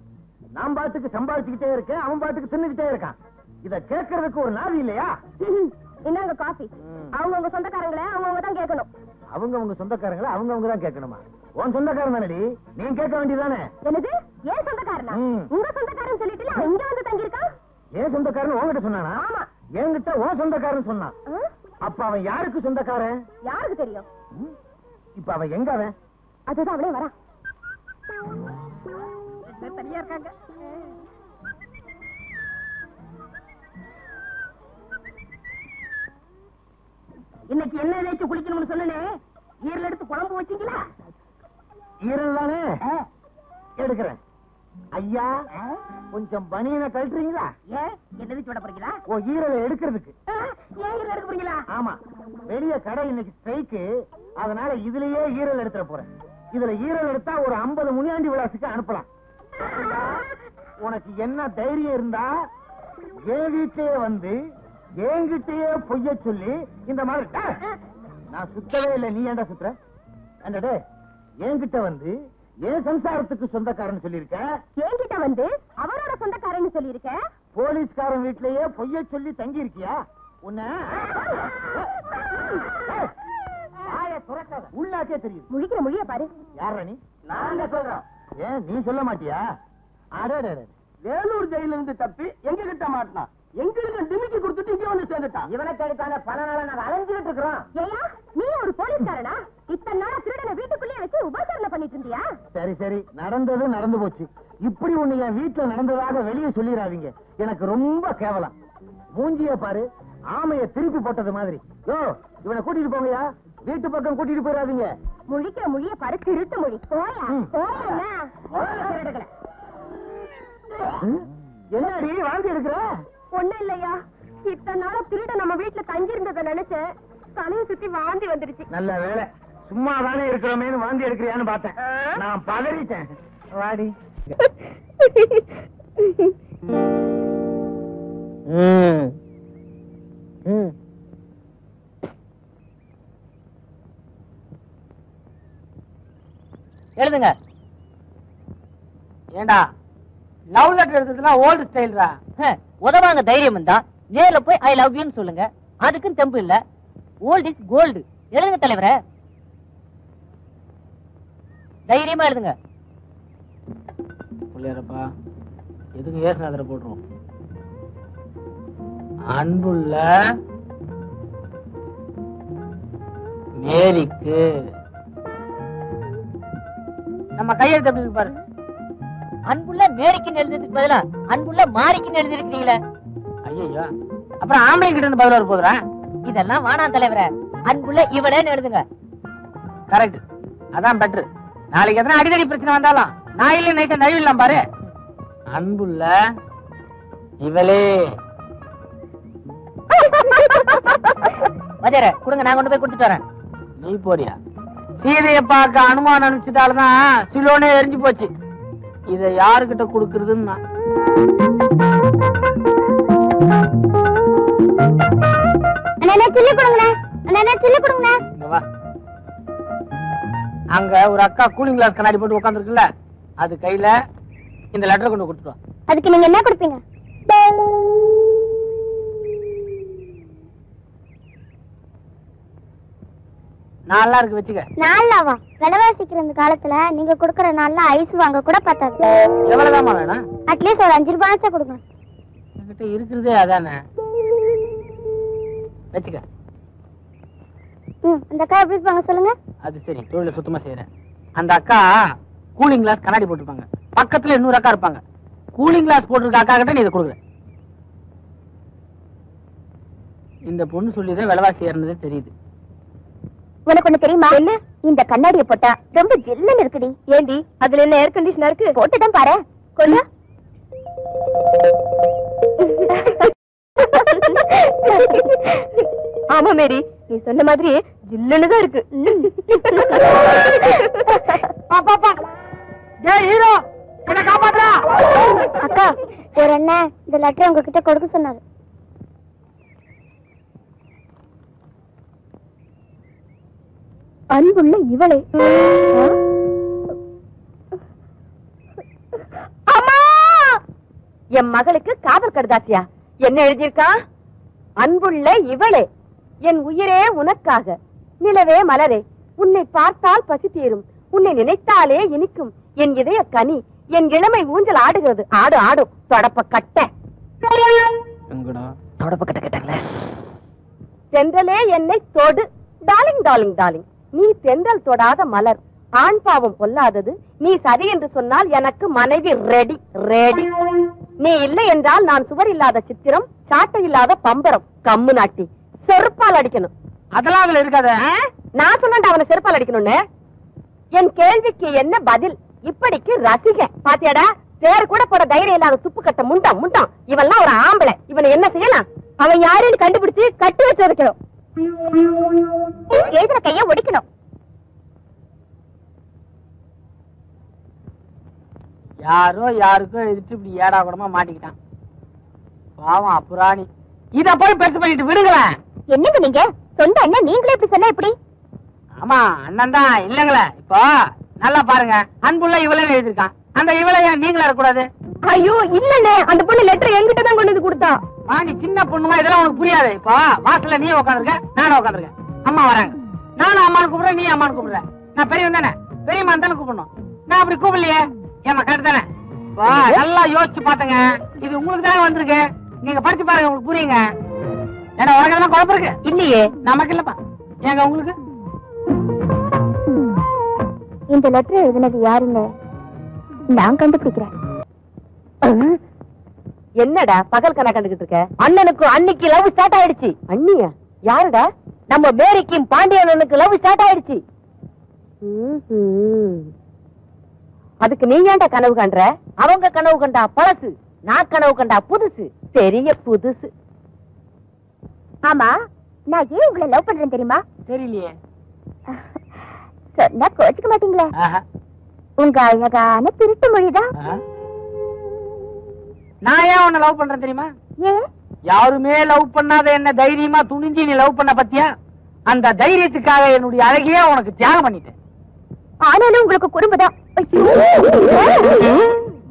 நான் பாட்டுக்கு சம்பாதிச்சுக்கிட்டே இருக்கேன், அவன் பாட்டுக்கு தின்னுக்கிட்டே இருக்கான். இத கேட்கறதுக்கு ஒரு நாதி இல்லையா? என்னங்க காபி? அவங்க உங்க சொந்தக்காரங்களே அவங்க தான் கேட்கணும். அவங்க உங்க சொந்தக்காரங்களை அவங்க தான் கேட்கணுமா? உன் சொந்தக்காரன் தானடி, நீ கேட்க வேண்டியதானே? என்னது ஏன் சொந்தக்காரனா? உங்க சொந்தக்காரன் சொல்லிட்டு இங்க வந்து தங்கி இருக்கான். ஏன் சொந்தக்காரன் உன்கிட்ட சொன்னானா? ஆமா, என்கிட்ட உன் சொந்தக்காரன் சொன்னான். அப்ப அவன் யாருக்கு சொந்தக்காரன்? யாருக்கு தெரியும்? இப்ப அவன் எங்க? அவன் அதுதான் அவளே வரா. சரியா இருக்காங்க. இன்னைக்கு என்ன ஏதாச்சும் குளிக்கணும்னு சொன்னே, ஈரல் எடுத்து குழம்பு வச்சீங்களா? ஈரல் தானே எடுக்கிறேன். ஐயா கொஞ்சம் பனியனை கழட்டுறீங்களா? ஏன் என்ன சொல்ல போறீங்களா? ஓ ஈரலை எடுக்கிறதுக்கு. ஏன் ஈரல் எடுக்க போறீங்களா? ஆமா, வெளிய கடை இன்னைக்கு ஸ்ட்ரைக்கு, அதனால இதுலயே ஈரல் எடுத்துற போறேன். இதுல ஈரல் எடுத்தா ஒரு 50 முனியாண்டி விலாசுக்கு அனுப்பலாம். உனக்கு என்ன தைரியம் இருந்தா என் வீட்லயே வந்து என்கிட்டயே பொய்ய சொல்லி இந்த மாதிரி நான் சுத்தவே இல்லை, நீ ஏன்டா சுத்துற? என்னடே என்கிட்ட வந்து ஏன் சம்சாரத்துக்கு சொந்தக்காரன் சொல்லிருக்க, என்கிட்ட வந்து அவரோட சொந்தக்காரன்னு சொல்லிருக்க, போலீஸ்காரன் வீட்லயே பொய்ய சொல்லி தங்கி இருக்கியா? உன்ன உள்ளாக்கே தெரியும். முழிக்கிற மொழிய பாரு. யாரா நீ? நாங்க சொல்றோம். ஏன் நீ சொல்ல மாட்டியா? அடடே, வேலூர் ஜெயில இருந்து தப்பி எங்க கிட்ட மாட்டான், எங்களுக்கு டிமிக்கி கொடுத்துட்டு இங்க வந்து சேர்ந்துட்டான். இவனை தேடித்தானே பல நாளா நாங்க அலைஞ்சுக்கிட்டு இருக்கிறோம். ஏயா நீ ஒரு போலீஸ்காரனா? இத்தனை நாளா திருடனை வீட்டுக்குள்ளேயே வச்சு உபசரணை பண்ணிட்டு இருந்தியா? சரி சரி, நடந்தது நடந்து போச்சு. இப்படி ஒண்ணு என் வீட்டுல நடந்ததாக வெளியே சொல்லிடாதீங்க, எனக்கு ரொம்ப கேவலம். மூஞ்சிய பாரு, ஆமைய திருப்பி போட்டது மாதிரி. யோ இவனை கூட்டிட்டு போங்கயா, வீட்டு பக்கம் கூட்டிட்டு போயிடாதீங்க. முழிக்கிற மொழிய பாரு, திருட்டு மொழி. போயா போயா. என்னடி வாந்தி எடுக்கிற? ஒண்ணும் இல்லையா, இத்தனை நாளா திருட நம்ம வீட்டுல தங்கி இருந்ததை நினைச்சேன், தலையை சுத்தி வாந்தி வந்துருச்சு. நல்ல வேலை, சும்மா தானே இருக்கிறோமேனு வாந்தி எடுக்கிறியான்னு பார்த்தேன். நான் பதறிட்டேன். வாடி. எழுதுங்க. ஏண்டா லவ் லெட்டர் எழுதுறதுலாம் ஓல்டு ஸ்டைல்ரா. உதவாங்க தைரியம் இருந்தா நேர்ல போய் ஐ லவ் யூன்னு சொல்லுங்க, அதுக்கும் தெம்பு இல்ல. Old is gold. எழுதுங்க தலைவரே, தைரியமா எழுதுங்க. புள்ளியாரப்பா எதுக்கு ஏசுநாதரை போடுறோம். அன்புள்ள மேரிக்கு. நம்ம கையெழுத்து எப்படி பாரு. அன்புள்ள மேரிக்குன்னு எழுதுறதுக்கு பதிலா அன்புள்ள மாரிக்குன்னு எழுதிருக்கீங்களே. ஐயோ, அப்புறம் ஆம்பளை கிட்ட இருந்து பதில் வர போதுரா. இதெல்லாம் வாணாம் தலைவரே, அன்புள்ள இவளேன்னு எழுதுங்க. கரெக்ட், அதான் பெட்ரு. நாளைக்கு எத்தனை அடிக்கடி பிரச்சனை வந்தாலும் நான் இல்ல நைட்ட நழுவிடலாம் பாரு. அன்புள்ள இவளே. மதியார கொடுங்க, நான் கொண்டு போய் கொடுத்துட்டு வரேன். நீ போறியா? சீதையை பார்க்க அனுமானம் அனுப்பிச்சிட்டால்தான் சிலோனே எரிஞ்சு போச்சு. இத யாருகிட்ட கொடுக்கறதுன்னா அங்க ஒரு அக்கா கூலிங் கிளாஸ் கண்ணாடி போட்டு உட்கார்ந்து இருக்குல்ல, அது கையில இந்த லெட்டர் கொண்டு கொடுத்துருவோம். அதுக்கு நீங்க என்ன கொடுப்பீங்க? நல்லா இருக்கு, வச்சுக்க. நாலாவா? விலைவாசிக்கிற இந்த காலத்துல நீங்க கொடுக்கற நாள்ல ஐஸ் வாங்க கூட பத்தாது. எவ்வளவுதான் வேணும்? அட்லீஸ்ட் ஒரு 5 ரூபாய் கொடுங்க. என்கிட்ட இருக்கிறதே அதானே, வச்சுக்க. இந்த அக்கா எப்படி இருப்பாங்க சொல்லுங்க? அது சரி, தொழில சுத்தமா செய்யறேன். அந்த அக்கா கூலிங் கிளாஸ் கண்ணாடி போட்டுருப்பாங்க, பக்கத்துல இன்னொரு அக்கா இருப்பாங்க. கூலிங் கிளாஸ் போட்டிருக்க அக்கா கிட்ட நீ இதை கொடுக்குற. இந்த பொண்ணு சொல்லிதான் விலைவாசி ஏறினதே தெரியுது. உனக்கு ஒண்ணு தெரியுமா? என்ன? இந்த கண்ணாடியை போட்டா ரொம்ப ஜில்லுன்னு இருக்குடி. ஏண்டி அதுல என்ன ஏர் கண்டிஷனர் இருக்கு? போட்டுதான் பாரு. கொள்ளு. ஆமா மேரி, நீ சொன்ன மாதிரி ஜில்லுன்னு தான் இருக்கு. ஹீரோ என்ன காப்பாத்துறா. அக்கா ஒரு அண்ணன் இந்த லெட்டர் உங்ககிட்ட கொடுக்க சொன்னாரு. அன்புள்ள இவளே. அம்மா, என் மகளுக்கு காதல் கடுதாசியா? என்ன எழுதியிருக்கா? அன்புள்ள இவளே, என் உயிரே உனக்காக, நிலவே மலரே, உன்னை பார்த்தால் பசி தீரும், உன்னை நினைத்தாலே இனிக்கும் என் இதய கனி, என் இளமை ஊஞ்சல் ஆடுகிறது. ஆடு ஆடும் தொடப்ப கட்ட. தொடப்ப கட்ட கேட்டாங்களே. தென்றலே என்னை தொடு டார்லிங் டார்லிங் டார்லிங், நீ தென்றல் தொடாத மலர், ஆண் பாவம் பொல்லாதது, நீ சரி என்று சொன்னால் எனக்கு மனைவி ரெடி ரெடி. நீ இல்லை என்றால் நான் சுவர் இல்லாத சித்திரம், சாட்டை இல்லாத பம்பரம், கம்மு நாட்டி செருப்பால் அடிக்கணும். அதெல்லாம் அதுல இருக்காத. நான் சொன்னேன் அவனை செருப்பால் அடிக்கணும்னு. என் கேள்விக்கு என்ன பதில்? இப்படிக்கு ரசிக பாத்தியாடா, பேர் கூட போட தைரியம் இல்லாத துப்பு கட்ட முண்டம் முண்டம். இவெல்லாம் ஒரு ஆம்பளை, இவனை என்ன செய்யலாம்? அவன் யாருன்னு கண்டுபிடிச்சு கட்டி வச்சு வைக்கணும். எழுதுற கைய ஒடிக்கணும். யாரோ யாருக்கோ எழுதிட்டு இப்படி ஏடா கூடமா மாட்டிக்கிட்டான். பாவம் அப்புராணி. இத போய் பெருசு பண்ணிட்டு விடுங்களேன். என்னங்க நீங்க சொந்த அண்ணன் நீங்களே இப்படி சொன்ன எப்படி? ஆமா அண்ணன் தான் இல்லங்களே. இப்போ நல்லா பாருங்க, அன்புள்ள இவளே எழுதிருக்கான். அந்த இவளைய நீங்களா இருக்கக்கூடாது. ஐயோ இல்லண்ணே, அந்த பொண்ணு லெட்டர் என்கிட்ட தான் கொண்டு வந்து கொடுத்தா. நீ சின்ன பொண்ணுமா, இதெல்லாம் உனக்கு புரியாது. இப்போ வாசல்ல நீ உட்காந்துருக்க, நானும் உட்காந்துருக்கேன். அம்மா வராங்க, நானும் அம்மானு கூப்பிடுறேன், நீ அம்மானு கூப்பிடுற. நான் பெரியவன் தானே, பெரியம்மான் தானே கூப்பிடணும். நான் அப்படி கூப்பிடலையே. ஏமா கரெக்ட் தானே? நல்லா யோசிச்சு பாத்துங்க, இது உங்களுக்கு தானே வந்திருக்கு. நீங்க படிச்சு பாருங்க, உங்களுக்கு புரியுங்க. ஏன்னா உனக்கு எல்லாம் குழப்பம் இருக்கு இல்லையே? நமக்கு இல்லப்பா. ஏங்க உங்களுக்கு? இந்த லெட்டர் எழுதினது யாருங்க? நான் கண்டுபிடிக்கிறேன். என்னடா பகல் கணக்கு கண்டுகிட்டு இருக்க? அண்ணனுக்கு அன்னைக்கு லவ் ஸ்டார்ட் ஆயிடுச்சு. அண்ணியா? யாருடா? நம்ம மேரிக்கும் பாண்டியனுக்கு லவ் ஸ்டார்ட் ஆயிடுச்சு. அதுக்கு நீ ஏன்டா கனவு கண்ற? அவங்க கனவு கண்டா பழசு, நான் கனவு கண்டா புதுசு, பெரிய புதுசு. ஆமா, நான் ஏன் உங்களை லவ் பண்றேன் தெரியுமா? தெரியலையே. சொன்னா கோச்சுக்க மாட்டீங்களா? உங்க அழகான திருட்டு மொழிதான். நான் ஏன் உன்னை லவ் பண்றேன் தெரியுமா? ஏன்? யாருமே லவ் பண்ணாத என்ன தைரியமா துணிஞ்சு நீ லவ் பண்ண பத்தியா? அந்த தைரியத்துக்காக என்னுடைய அழகையே உனக்கு தியாகம் பண்ணிட்டேன். ஆனாலும் உங்களுக்கு குறும்புதான்.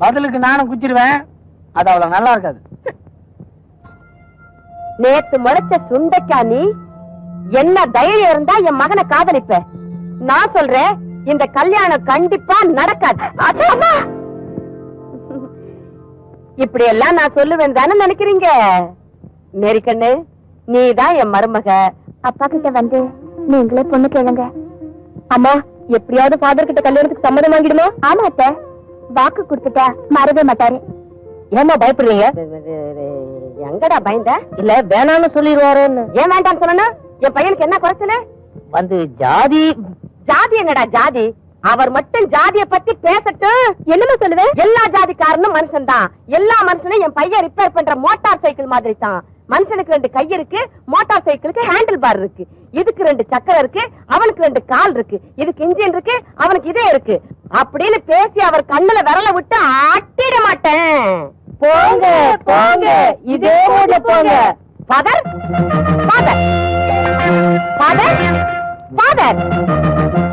பதிலுக்கு நானும் குச்சிருவேன். அது அவ்வளவு நல்லா இருக்காது. நேத்து முளைச்ச சுண்டைக்கா நீ. என்ன தைரியம் இருந்தா என் மகனை காதலிப்ப? நான் சொல்றேன், இந்த கல்யாணம் கண்டிப்பா நடக்காது. இப்படி எல்லாம் நான் சொல்லுவேன் தானே நினைக்கிறீங்க? மேரிக்கண்ணு, நீதான் என் மருமக. அப்பா கிட்ட வந்து நீங்களே பொண்ணு கேளுங்க. அம்மா, எப்படியாவது ஃபாதர் கிட்ட கல்யாணத்துக்கு சம்மதம் வாங்கிடுமா? ஆமா அத்தை, வாக்கு கொடுத்துட்டா மறவே மாட்டாரு. ஏமா பயப்படுறீங்க? எங்கடா பயந்த? இல்ல வேணான்னு சொல்லிடுவாருன்னு. ஏன் வேண்டான்னு சொல்லணும்? என் பையனுக்கு என்ன குறைச்சல? வந்து ஜாதி. ஜாதி என்னடா ஜாதி? அவர் மட்டும் ஜாதிய பத்தி பேசட்டும். என்னமா சொல்லுவேன்? எல்லா ஜாதிக்காரனும் மனுஷன் தான். எல்லா மனுஷனும் என் பையன் ரிப்பேர் பண்ற மோட்டார் சைக்கிள் மாதிரி தான். மனுஷனுக்கு 2 கை இருக்கு, மோட்டார் சைக்கிளுக்கு ஹேண்டில் பார் இருக்கு. இதுக்கு 2 சக்கரம் இருக்கு, அவனுக்கு 2 கால் இருக்கு. இதுக்கு இன்ஜின் இருக்கு, அவனுக்கு இதே இருக்கு. அப்படின்னு பேசி அவர் கண்ணுல விரல விட்டு ஆட்டிட மாட்டேன். போங்க போங்க, இதே போங்க. ஃபாதர் ஃபாதர் ஃபாதர் ஃபாதர்,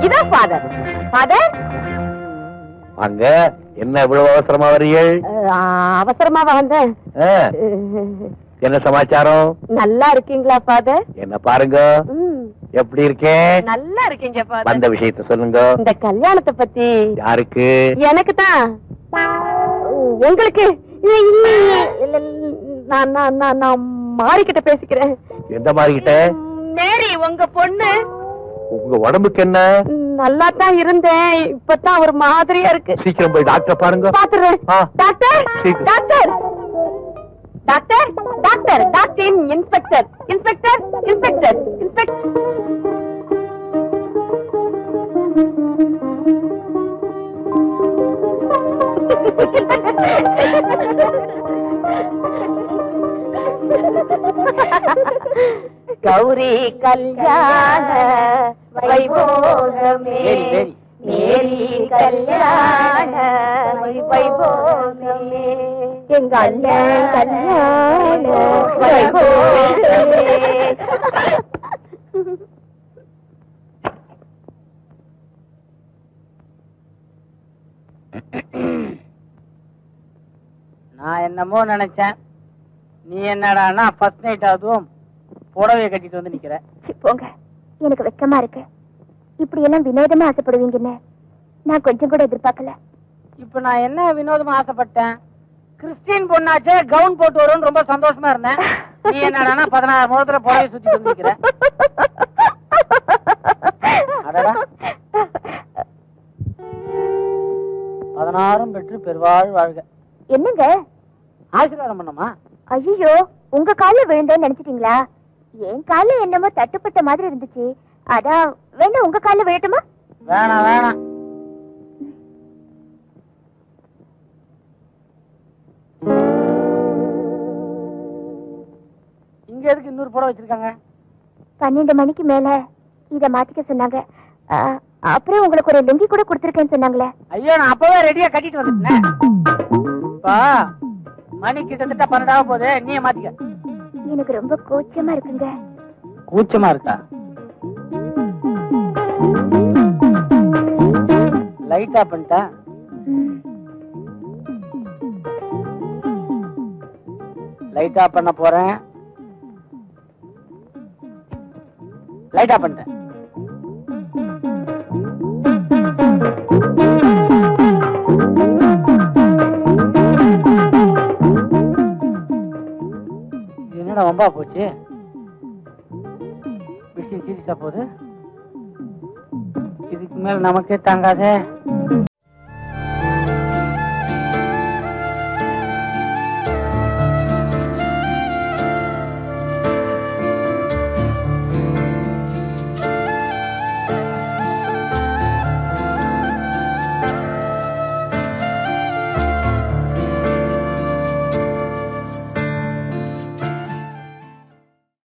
இதோ ஃபாதர். ஃபாதர் அங்க என்ன இவ்வளவு அவசரமா வரீர்கள்? அவசரமாவா வந்தேன். என்ன சமாச்சாரம்? நல்லா இருக்கீங்களா ஃபாதர்? என்ன பாருங்க, எப்படி இருக்கேன்? நல்லா இருக்கீங்க ஃபாதர். வந்த விஷயத்தை சொல்லுங்க. இந்த கல்யாணத்தை பத்தி. யாருக்கு? எனக்கு தான். உங்களுக்கு? நான் மாறிக்கிட்ட பேசிக்கிறேன். எந்த மாறிக்கிட்ட? மேரி, உங்க பொண்ணு. உங்க உடம்புக்கு என்ன? நல்லா தான் இருந்தேன், இப்பதான் ஒரு மாதிரியா இருக்கு. சீக்கிரம் போய் டாக்டர் பாருங்க. பாத்துறேன். Doctor doctor doctor doctor doctor inspector inspector inspector inspector. Gowri கல்யாண வைபோகமே மேரி கல்யாண வைபோகமே எங்க அண்ணன் கல்யாண வைபோகமே. நான் என்னமோ நினைச்சேன், நீ என்னடான்னா ஃபர்ஸ்ட் நைட் அதுவும் புடவையை கட்டிட்டு வந்து நிக்கிற. போங்க, எனக்கு வெக்கமா இருக்கு. இப்படி எல்லாம் வினோதமா ஆசைப்படுவீங்கன்னு நான் கொஞ்சம் கூட எதிர்பார்க்கல. இப்ப நான் என்ன வினோதமா ஆசைப்பட்டேன்? கிறிஸ்டின் பொண்ணாச்சே, கவுன் போட்டு வரும்னு ரொம்ப சந்தோஷமா இருந்தேன். நீ என்னடான்னா 16 முகத்துல புடவை சுத்தி வந்து நிக்கிற. அடடா, 16 பெற்று பெருவாழ் வாழ்க. என்னங்க ஆசீர்வாதம் பண்ணமா? ஐயோ, உங்க காலில் விழுந்தேன்னு நினைச்சிட்டீங்களா? என் காலில் என்னமோ தட்டுப்பட்ட மாதிரி இருந்துச்சு, அதான் வேணா உங்க காலில் விழட்டுமா? வேணாம் வேணாம். இங்க எதுக்கு இன்னொரு புடவை வச்சிருக்காங்க? 12 மணிக்கு மேல இத மாத்திக்க சொன்னாங்க. அப்புறம் உங்களுக்கு ஒரு லுங்கி கூட கொடுத்திருக்கேன்னு சொன்னாங்களே. ஐயோ, நான் அப்பவே ரெடியா கட்டிட்டு வந்துட்டேன். மணி கிட்டத்தட்ட 12 போகுது, நீ மாத்திக்க. எனக்கு ரொம்ப கூச்சமா இருக்குங்க. கூச்சமா இருக்கா? லைட் ஆஃப் பண்ணிட்டா? லைட் ஆஃப் பண்ண போறேன். லைட் ஆஃப் பண்ணிட்டேன். என்னடா வம்பா போச்சு? விஷயம் சீரியஸா போகுது. இதுக்கு மேல நமக்கே தாங்காதே.